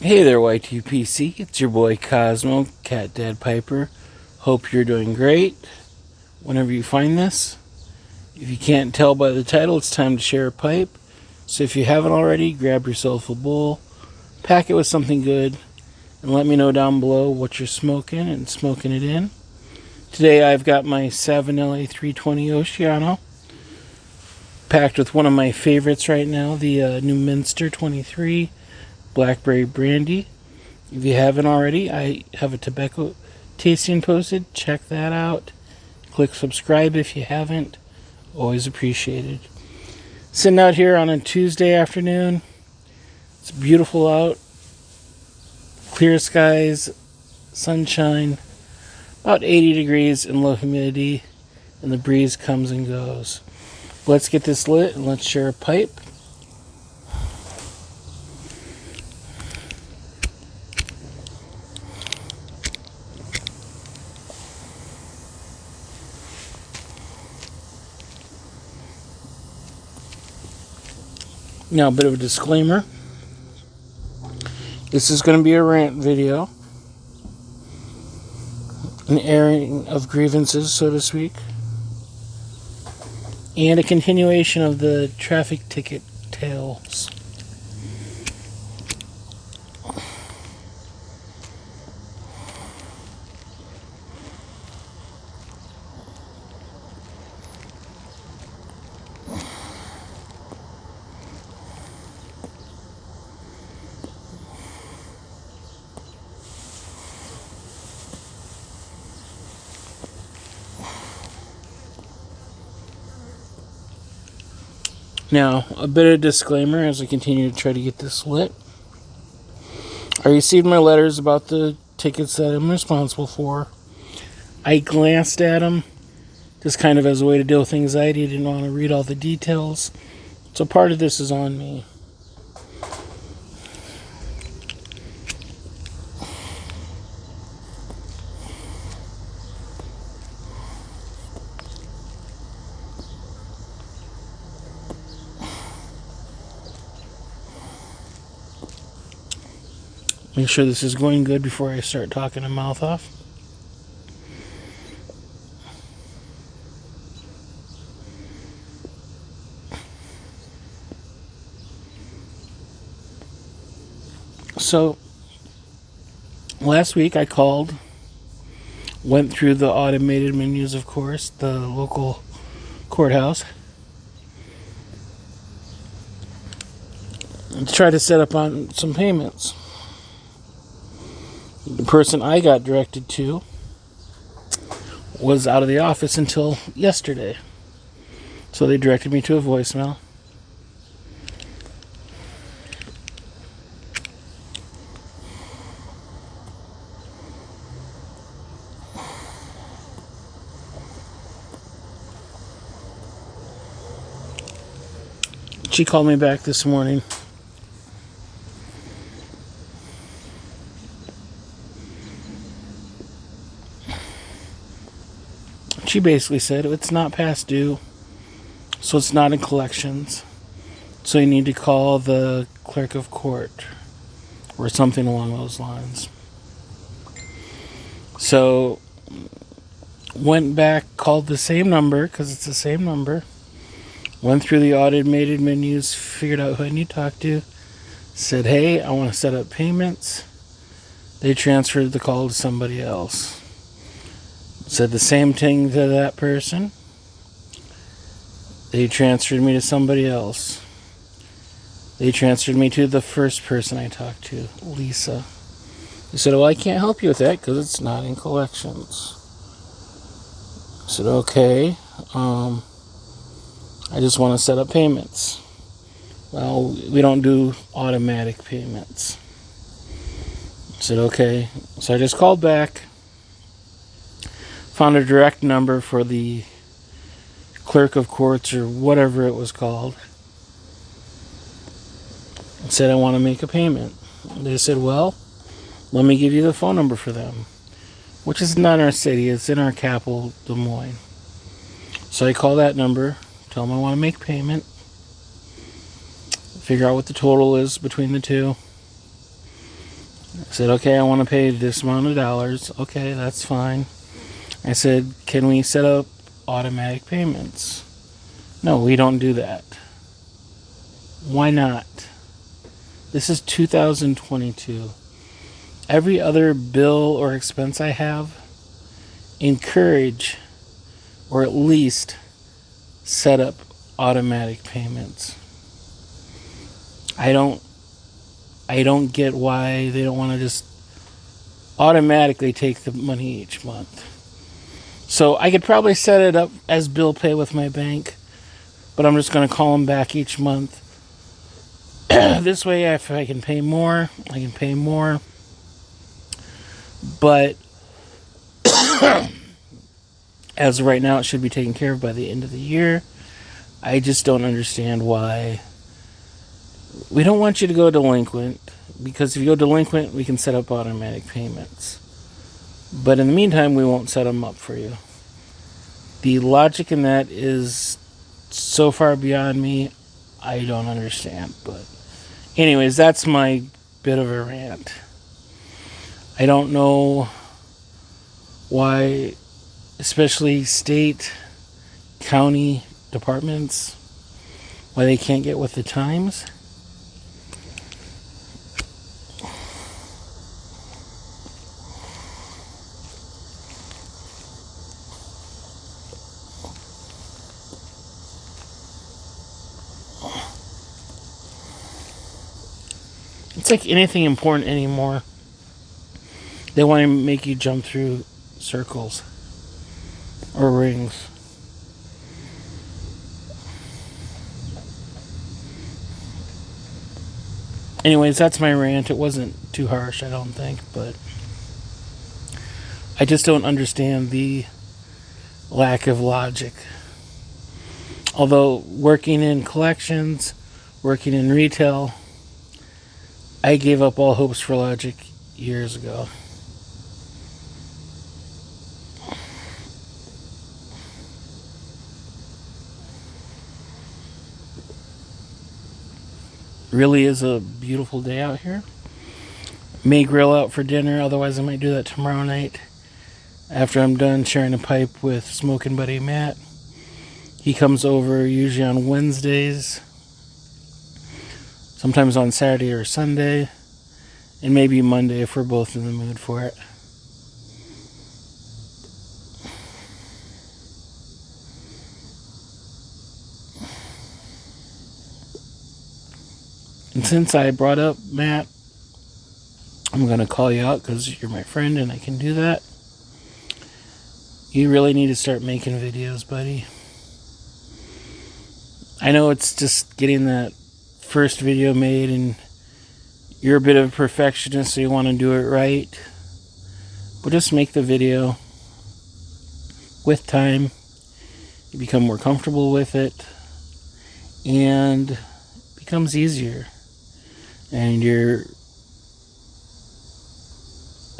Hey there, YTPC. It's your boy Cosmo, Cat Dad Piper. Hope you're doing great whenever you find this. If you can't tell by the title, it's time to share a pipe. So if you haven't already, grab yourself a bowl, pack it with something good, and let me know down below what you're smoking and smoking it in. Today I've got my Savinelli 320 Oceano, packed with one of my favorites right now, the Newminster 23 Blackberry Brandy. If you haven't already, I have a tobacco tasting posted. Check that out. Click subscribe if you haven't. Always appreciated. Sitting out here on a Tuesday afternoon. It's beautiful out. Clear skies, sunshine, about 80 degrees and low humidity, and the breeze comes and goes. Let's get this lit and let's share a pipe. Now, a bit of a disclaimer. This is going to be a rant video. An airing of grievances, so to speak. And a continuation of the traffic ticket tales. Now, a bit of a disclaimer as I continue to try to get this lit. I received my letters about the tickets that I'm responsible for. I glanced at them just kind of as a way to deal with anxiety. I didn't want to read all the details. So part of this is on me. Make sure this is going good before I start talking my mouth off. So, last week I called, went through the automated menus, of course, the local courthouse, to try to set up on some payments. The person I got directed to was out of the office until yesterday. So they directed me to a voicemail. She called me back this morning. She basically said it's not past due, so it's not in collections. So you need to call the clerk of court or something along those lines. So went back, called the same number because it's the same number. Went through the automated menus, figured out who I need to talk to. Said, hey, I want to set up payments. They transferred the call to somebody else. Said the same thing to that person. They transferred me to somebody else. They transferred me to the first person I talked to, Lisa. They said, well, I can't help you with that because it's not in collections. I said, okay. I just want to set up payments. Well, we don't do automatic payments. I said, okay. So I just called back. Found a direct number for the clerk of courts or whatever it was called. And said I want to make a payment. They said, well, let me give you the phone number for them. Which is not in our city, it's in our capital, Des Moines. So I call that number, tell them I want to make payment. Figure out what the total is between the two. I said, okay, I want to pay this amount of dollars. Okay, that's fine. I said, can we set up automatic payments? No, we don't do that. Why not? This is 2022. Every other bill or expense I have, encourage or at least set up automatic payments. I don't get why they don't want to just automatically take the money each month. So I could probably set it up as bill pay with my bank, but I'm just going to call them back each month. This way, if I can pay more, I can pay more. But as of right now, it should be taken care of by the end of the year. I just don't understand why. We don't want you to go delinquent, because if you go delinquent, we can set up automatic payments. But in the meantime, we won't set them up for you. The logic in that is so far beyond me, I don't understand. But anyways, that's my bit of a rant. I don't know why, especially state, county departments, why they can't get with the times. It's like anything important anymore, they want to make you jump through circles or rings. Anyways, that's my rant. It wasn't too harsh, I don't think, but I just don't understand the lack of logic. Although working in collections, working in retail, I gave up all hopes for logic years ago. Really is a beautiful day out here. May grill out for dinner, otherwise I might do that tomorrow night after I'm done sharing a pipe with Smoking Buddy Matt. He comes over usually on Wednesdays, sometimes on Saturday or Sunday, and maybe Monday if we're both in the mood for it. And since I brought up Matt, I'm going to call you out because you're my friend and I can do that. You really need to start making videos, buddy. I know it's just getting that first video made and you're a bit of a perfectionist, so you want to do it right. But just make the video. With time, you become more comfortable with it and it becomes easier. And you're,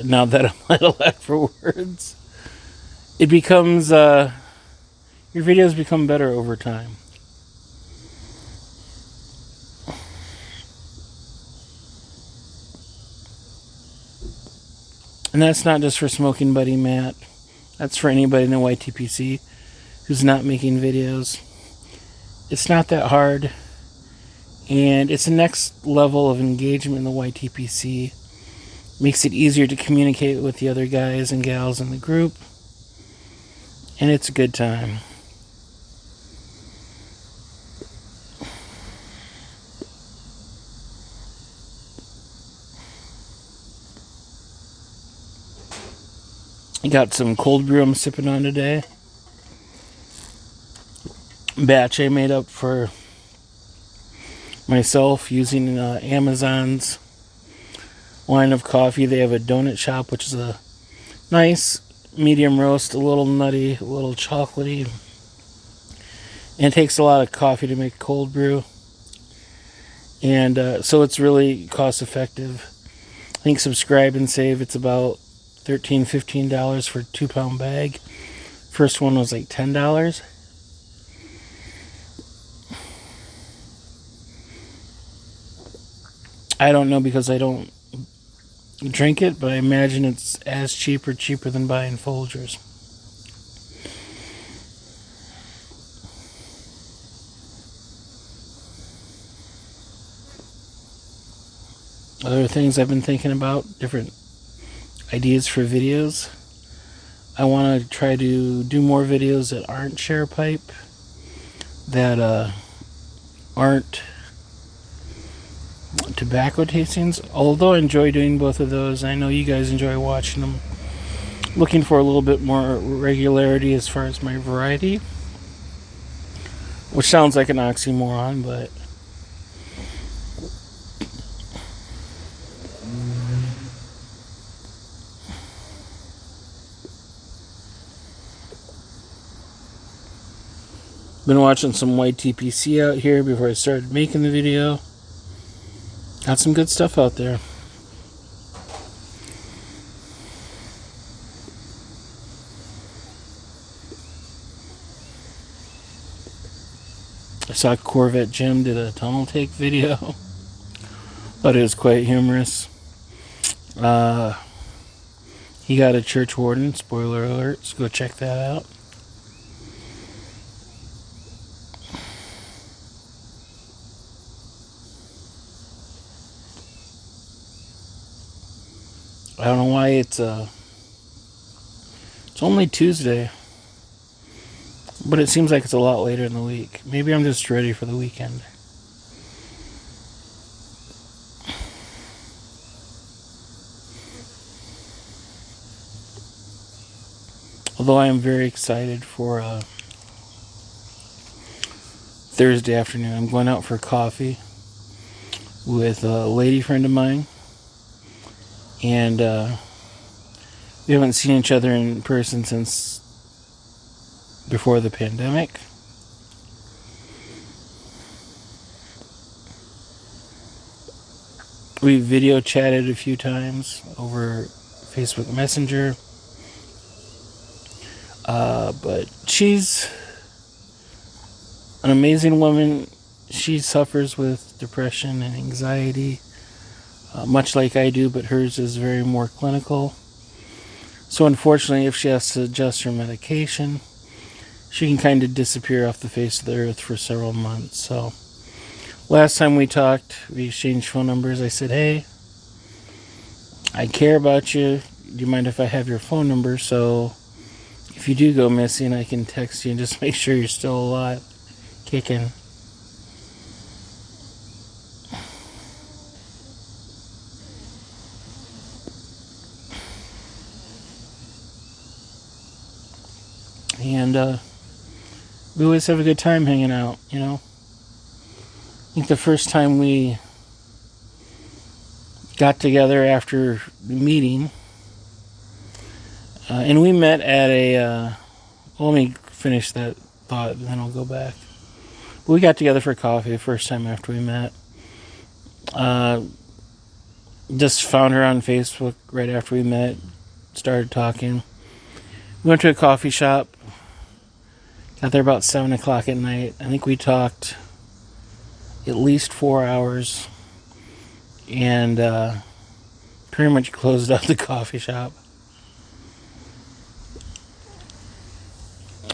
now that I'm at a lack for words, it becomes, your videos become better over time. And that's not just for Smoking Buddy Matt. That's for anybody in the YTPC who's not making videos. It's not that hard. And it's the next level of engagement in the YTPC. Makes it easier to communicate with the other guys and gals in the group. And it's a good time. I got some cold brew I'm sipping on today. Batch I made up for myself using Amazon's line of coffee. They have a donut shop, which is a nice medium roast, a little nutty, a little chocolatey. And it takes a lot of coffee to make cold brew. And so it's really cost effective. I think subscribe and save, it's about $13, $15 for a 2-pound bag. First one was like $10. I don't know because I don't drink it, but I imagine it's as cheaper than buying Folgers. Other things I've been thinking about, different ideas for videos. I want to try to do more videos that aren't share pipe, that aren't tobacco tastings, although I enjoy doing both of those. I know you guys enjoy watching them. Looking for a little bit more regularity as far as my variety, which sounds like an oxymoron, but been watching some white TPC out here before I started making the video. Got some good stuff out there. I saw Corvette Jim did a tunnel take video. Thought it was quite humorous. He got a church warden, spoiler alert, so go check that out. I don't know why it's only Tuesday, but it seems like it's a lot later in the week. Maybe I'm just ready for the weekend. Although I am very excited for Thursday afternoon. I'm going out for coffee with a lady friend of mine. And we haven't seen each other in person since before the pandemic. We video chatted a few times over Facebook Messenger. But she's an amazing woman. She suffers with depression and anxiety. Much like I do, but hers is very more clinical. So unfortunately, if she has to adjust her medication, she can kind of disappear off the face of the earth for several months. So last time we talked, we exchanged phone numbers. I said, hey, I care about you. Do you mind if I have your phone number? So if you do go missing, I can text you and just make sure you're still alive, kicking. And we always have a good time hanging out, you know. I think the first time we got together after the meeting, and we met at a, well, let me finish that thought, and then I'll go back. But we got together for coffee the first time after we met. Just found her on Facebook right after we met, started talking. We went to a coffee shop. Got there about 7 o'clock at night. I think we talked at least 4 hours. And pretty much closed out the coffee shop.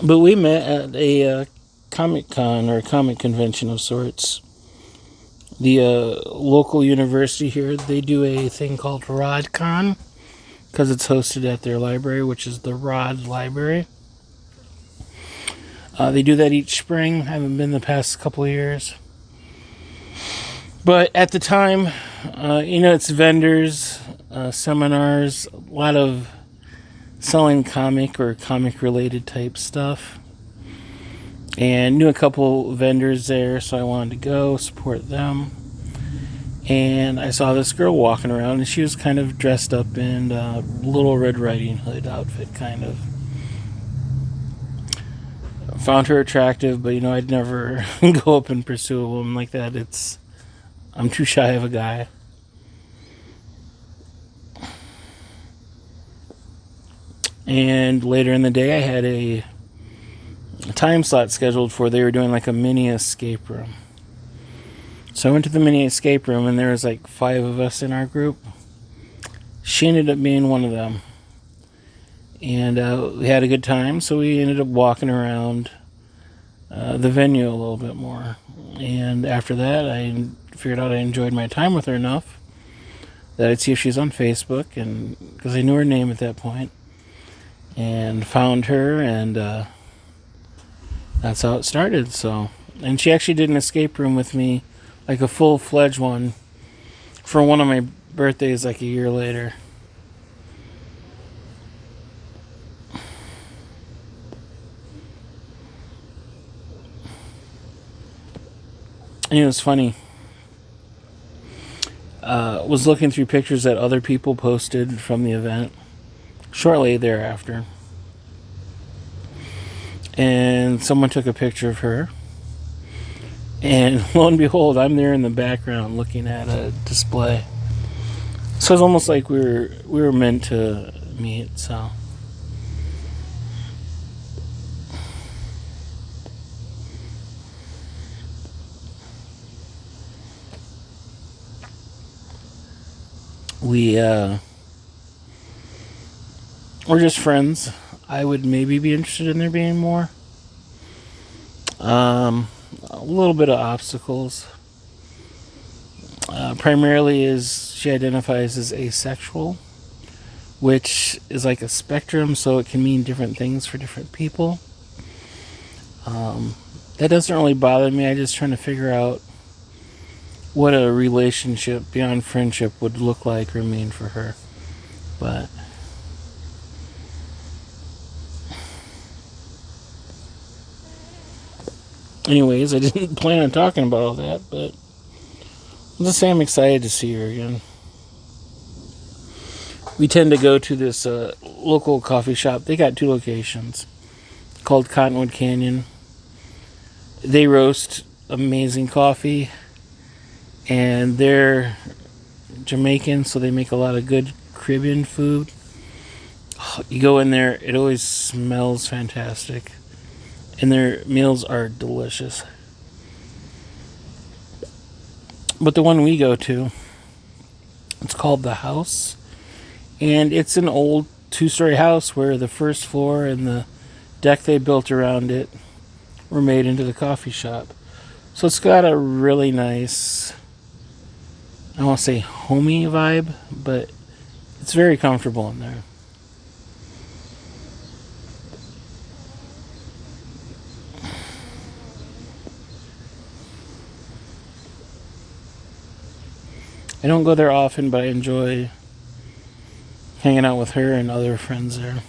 But we met at a comic con or a comic convention of sorts. The local university here, they do a thing called RodCon, because it's hosted at their library, which is the Rod Library. They do that each spring. I haven't been the past couple of years. But at the time, it's vendors, seminars, a lot of selling comic or comic-related type stuff. And knew a couple vendors there, so I wanted to go support them. And I saw this girl walking around, and she was kind of dressed up in a Little Red Riding Hood outfit, kind of. Found her attractive, but I'd never go up and pursue a woman like that. I'm too shy of a guy. And later in the day, I had a time slot scheduled for, they were doing like a mini escape room. So I went to the mini escape room, and there was like 5 of us in our group. she ended up being one of them. And we had a good time, so we ended up walking around the venue a little bit more. And after that, I figured out I enjoyed my time with her enough that I'd see if she's on Facebook, and because I knew her name at that point, and found her, and that's how it started. So, and she actually did an escape room with me, like a full-fledged one, for one of my birthdays, like a year later. And it was funny. Was looking through pictures that other people posted from the event shortly thereafter. And someone took a picture of her. And lo and behold, I'm there in the background looking at a display. So it's almost like we were meant to meet, so. We're just friends. I would maybe be interested in there being more. A little bit of obstacles. Primarily is she identifies as asexual, which is like a spectrum, so it can mean different things for different people. That doesn't really bother me. I'm just trying to figure out what a relationship beyond friendship would look like or mean for her. But anyways, I didn't plan on talking about all that, but I'll just say I'm excited to see her again. We tend to go to this local coffee shop. They got 2 locations, called Cottonwood Canyon. They roast amazing coffee, and they're Jamaican, so they make a lot of good Caribbean food. You go in there, it always smells fantastic, and their meals are delicious. But the one we go to, it's called The House, and it's an old 2-story house where the first floor and the deck they built around it were made into the coffee shop. So it's got a really nice, I don't want to say homey vibe, but it's very comfortable in there. I don't go there often, but I enjoy hanging out with her and other friends there.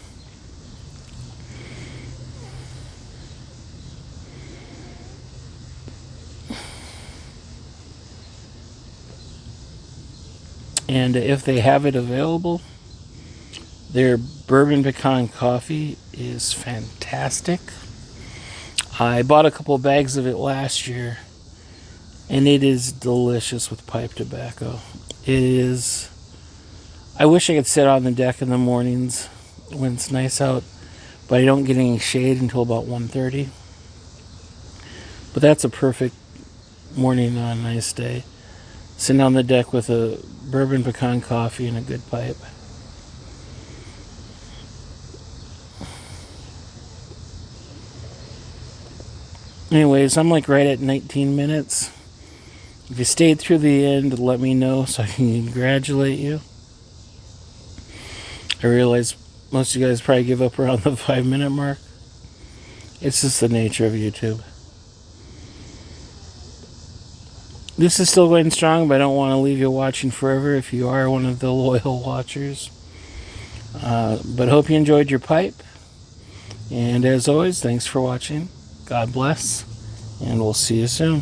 And if they have it available, their bourbon pecan coffee is fantastic. I bought a couple bags of it last year, and it is delicious with pipe tobacco. It is. I wish I could sit on the deck in the mornings when it's nice out, but I don't get any shade until about 1:30. But that's a perfect morning on a nice day. Sitting on the deck with a bourbon pecan coffee and a good pipe. Anyways, I'm like right at 19 minutes. If you stayed through the end, let me know so I can congratulate you. I realize most of you guys probably give up around the 5-minute mark. It's just the nature of YouTube. This is still going strong, but I don't want to leave you watching forever if you are one of the loyal watchers. But hope you enjoyed your pipe. And as always, thanks for watching. God bless. And we'll see you soon.